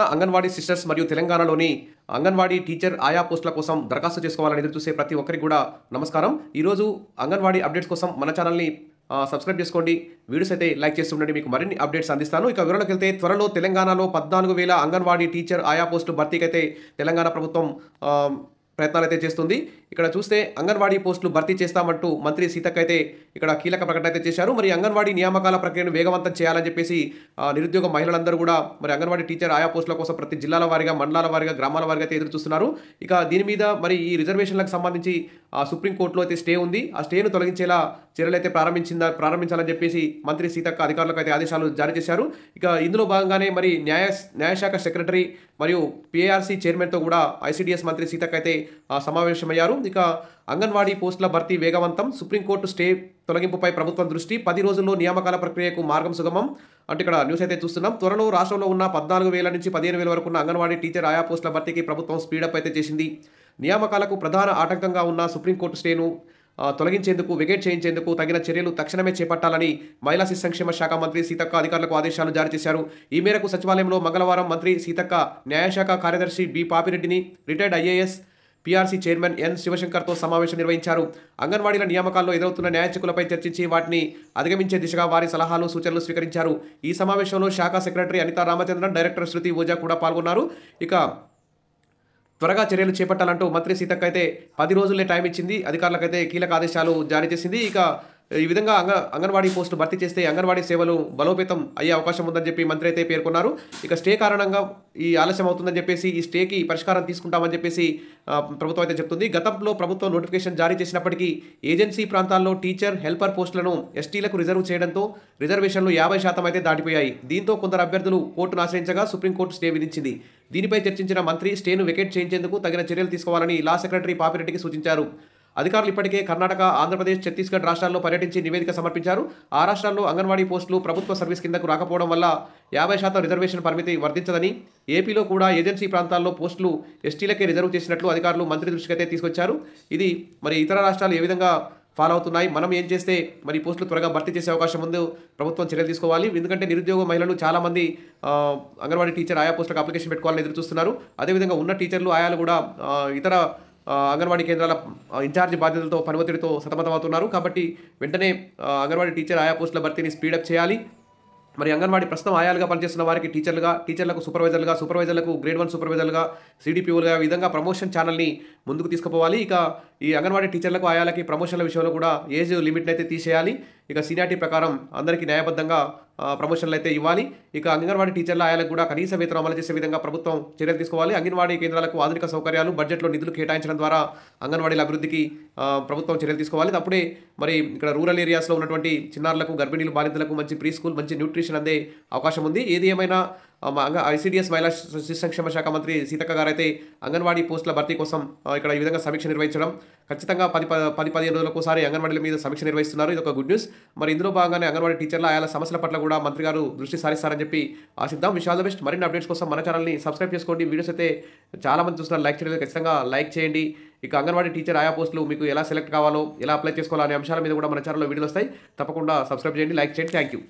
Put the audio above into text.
Anganwadi sisters మరియు తెలంగాణలోని anganwadi teacher ఆయా పోస్టుల కోసం దరఖాస్తు చేసుకోవాలని ఎదురు చూసే ప్రతి ఒక్కరికి కూడా నమస్కారం. ఈరోజు అంగన్వాడీ అప్డేట్స్ కోసం మన ఛానల్ని సబ్స్క్రైబ్ చేసుకోండి. వీడియోస్ అయితే లైక్ చేస్తుండండి. మీకు మరిన్ని అప్డేట్స్ అందిస్తాను. ఇక వివరాలకు వెళ్తే త్వరలో తెలంగాణలో 14,000 అంగన్వాడీ టీచర్ ఆయా పోస్టులు భర్తీకైతే తెలంగాణ ప్రభుత్వం ప్రయత్నాలు అయితే చేస్తుంది. ఇక్కడ చూస్తే అంగన్వాడీ పోస్టులు భర్తీ చేస్తామంటూ మంత్రి సీతక్క అయితే ఇక్కడ కీలక ప్రకటన అయితే చేశారు. మరి అంగన్వాడీ నియామకాల ప్రక్రియను వేగవంతం చేయాలని చెప్పేసి నిరుద్యోగ మహిళలందరూ కూడా మరి అంగన్వాడీ టీచర్ ఆయా పోస్టుల కోసం ప్రతి జిల్లాల వారీగా, మండలాల వారీగా, గ్రామాల వారీగా అయితే ఎదురు చూస్తున్నారు. ఇక దీని మీద మరి ఈ రిజర్వేషన్లకు సంబంధించి సుప్రీంకోర్టులో అయితే స్టే ఉంది. ఆ స్టేను తొలగించేలా చర్యలు అయితే ప్రారంభించాలని చెప్పేసి మంత్రి సీతక్క అధికారులకు అయితే ఆదేశాలు జారీ చేశారు. ఇక ఇందులో భాగంగానే మరి న్యాయశాఖ సెక్రటరీ మరియు పిఆర్సీ చైర్మన్తో కూడా ఐసీడీఎస్ మంత్రి సీతక్క అయితే సమావేశమయ్యారు. ఇక అంగన్వాడీ పోస్టుల భర్తీ వేగవంతం, సుప్రీంకోర్టు స్టే తొలగింపుపై ప్రభుత్వం దృష్టి, 10 రోజుల్లో నియామకాల ప్రక్రియకు మార్గం సుగమం అంటే ఇక్కడ న్యూస్ అయితే చూస్తున్నాం. త్వరలో రాష్ట్రంలో ఉన్న 14,000 నుంచి 15,000 వరకు ఉన్న అంగన్వాడీ టీచర్ ఆయా పోస్టుల భర్తీకి ప్రభుత్వం స్పీడప్ అయితే చేసింది. నియామకాలకు ప్రధాన ఆటంకంగా ఉన్న సుప్రీంకోర్టు స్టేను తొలగించేందుకు, వెకేట్ చేయించేందుకు తగిన చర్యలు తక్షణమే చేపట్టాలని మహిళా శిశు సంక్షేమ శాఖ మంత్రి సీతక్క అధికారులకు ఆదేశాలు జారీ చేశారు. ఈ మేరకు సచివాలయంలో మంగళవారం మంత్రి సీతక్క న్యాయశాఖ కార్యదర్శి బి పాపిరెడ్డిని, retired IAS PRC chairman N శివశంకర్తో సమావేశం నిర్వహించారు. అంగన్వాడీల నియామకాల్లో ఎదురవుతున్న న్యాయచిక్కులపై చర్చించి వాటిని అధిగమించే దిశగా వారి సలహాలు, సూచనలు స్వీకరించారు. ఈ సమావేశంలో శాఖ సెక్రటరీ అనితా రామచంద్రన్, డైరెక్టర్ శృతి ఓజా కూడా పాల్గొన్నారు. ఇక త్వరగా చర్యలు చేపట్టాలంటూ మంత్రి సీతక్క అయితే 10 రోజులే టైం ఇచ్చింది. అధికారులకైతే కీలక ఆదేశాలు జారీ చేసింది. ఇక ఈ విధంగా అంగన్వాడీ పోస్టులు భర్తీ చేస్తే అంగన్వాడీ సేవలు బలోపేతం అయ్యే అవకాశం ఉందని చెప్పి మంత్రి అయితే పేర్కొన్నారు. ఇక స్టే కారణంగా ఈ ఆలస్యం అవుతుందని చెప్పేసి ఈ స్టేకి పరిష్కారం తీసుకుంటామని చెప్పేసి ప్రభుత్వం అయితే చెప్తుంది. గతంలో ప్రభుత్వం నోటిఫికేషన్ జారీ చేసినప్పటికీ ఏజెన్సీ ప్రాంతాల్లో టీచర్, హెల్పర్ పోస్టులను ఎస్టీలకు రిజర్వ్ చేయడంతో రిజర్వేషన్లు 50% అయితే దాటిపోయాయి. దీంతో కొందరు అభ్యర్థులు కోర్టును ఆశ్రయించగా సుప్రీంకోర్టు స్టే విధించింది. దీనిపై చర్చించిన మంత్రి స్టేను వెకేట్ చేయించేందుకు తగిన చర్యలు తీసుకోవాలని లా సెక్రటరీ పాపిరెడ్డికి సూచించారు. అధికారులు ఇప్పటికే కర్ణాటక, ఆంధ్రప్రదేశ్, ఛత్తీస్గఢ్ రాష్ట్రాల్లో పర్యటించి నివేదిక సమర్పించారు. ఆ రాష్ట్రాల్లో అంగన్వాడీ పోస్టులు ప్రభుత్వ సర్వీస్ కిందకు రాకపోవడం వల్ల 50% రిజర్వేషన్ పరిమితి వర్తించదని, ఏపీలో కూడా ఏజెన్సీ ప్రాంతాల్లో పోస్టులు ఎస్టీలకే రిజర్వ్ చేసినట్లు అధికారులు మంత్రి దృష్టికి అయితే తీసుకొచ్చారు. ఇది మరి ఇతర రాష్ట్రాలు ఏ విధంగా ఫాలో అవుతున్నాయి, మనం ఏం చేస్తే మరి పోస్టులు త్వరగా భర్తీ చేసే అవకాశం ముందు ప్రభుత్వం చర్యలు తీసుకోవాలి. ఎందుకంటే నిరుద్యోగ మహిళలు చాలామంది అంగన్వాడీ టీచర్ ఆయా పోస్టులకు అప్లికేషన్ పెట్టుకోవాలని ఎదురు చూస్తున్నారు. అదేవిధంగా ఉన్న టీచర్లు ఆయాలు కూడా ఇతర అంగన్వాడీ కేంద్రాల ఇన్ఛార్జి బాధ్యతలతో, పనిఒత్తిడితో సతమతమవుతున్నారు. కాబట్టి వెంటనే అంగన్వాడీ టీచర్ ఆయా పోస్టుల భర్తీని స్పీడప్ చేయాలి. మరి అంగన్వాడీ ప్రస్తుతం ఆయాలుగా పనిచేస్తున్న వారికి టీచర్లకు సూపర్వైజర్లకు గ్రేడ్ 1 సూపర్వైజర్లుగా, సిడిపిఓలుగా ఈ విధంగా ప్రమోషన్ ఛానల్ని ముందుకు తీసుకుపోవాలి. ఇక ఈ అంగన్వాడీ టీచర్లకు, ఆయాలకి ప్రమోషన్ల విషయంలో కూడా ఏజ్ లిమిట్ని అయితే తీసేయాలి. ఇక సీనియారిటీ ప్రకారం అందరికీ న్యాయబద్ధంగా ప్రమోషన్లు అయితే ఇవ్వాలి. ఇక అంగన్వాడీ టీచర్ల, ఆయాలకు కూడా కనీస వేతనం అమలు చేసే విధంగా ప్రభుత్వం చర్యలు తీసుకోవాలి. అంగన్వాడీ కేంద్రాలకు ఆధునిక సౌకర్యాలు, బడ్జెట్లో నిధులు కేటాయించడం ద్వారా అంగన్వాడీల అభివృద్ధికి ప్రభుత్వం చర్యలు తీసుకోవాలి. అప్పుడే మరి ఇక్కడ రూరల్ ఏరియాస్లో ఉన్నటువంటి చిన్నారులకు, గర్భిణీలు, బాలింతలకు మంచి ప్రీ స్కూల్, మంచి న్యూట్రిషన్ అందే అవకాశం ఉంది. ఏది ఏమైనా ఐసీడీఎస్ మహిళా శిశు సంక్షేమ శాఖ మంత్రి సీతక్క గారు అయితే అంగన్వాడీ పోస్టుల భర్తీ కోసం ఇక్కడ ఈ విధంగా సమీక్ష నిర్వహించడం, ఖచ్చితంగా 10-15 రోజులకు ఒకసారి అంగన్వాడీల మీద సమీక్ష నిర్వహిస్తున్నారు. ఇది ఒక గుడ్ న్యూస్. మరి ఇందులో భాగంగానే అంగన్వాడీ టీచర్ల, ఆయా సమస్యల పట్ల కూడా మంత్రి గారు దృష్టి సారిస్తారని చెప్పి ఆశిద్దాం. Wish all the best. మరిన్ని అప్డేట్స్ కోసం మన ఛానల్ని సబ్స్క్రైబ్ చేసుకోండి. వీడియోస్ అయితే చాలామంది చూస్తున్నారు, లైక్ చేయలేదు, ఖచ్చితంగా లైక్ చేయండి. ఇక అంగన్వాడీ టీచర్ ఆయా పోస్టులు మీకు ఎలా సెలెక్ట్ కావాలో, ఎలా అప్లై చేసుకోవాలో అనే అంశాల మీద కూడా మన ఛానల్లో వీడియోలు వస్తాయి. తప్పకుండా సబ్స్క్రైబ్ చేయండి, లైక్ చేయండి. Thank you.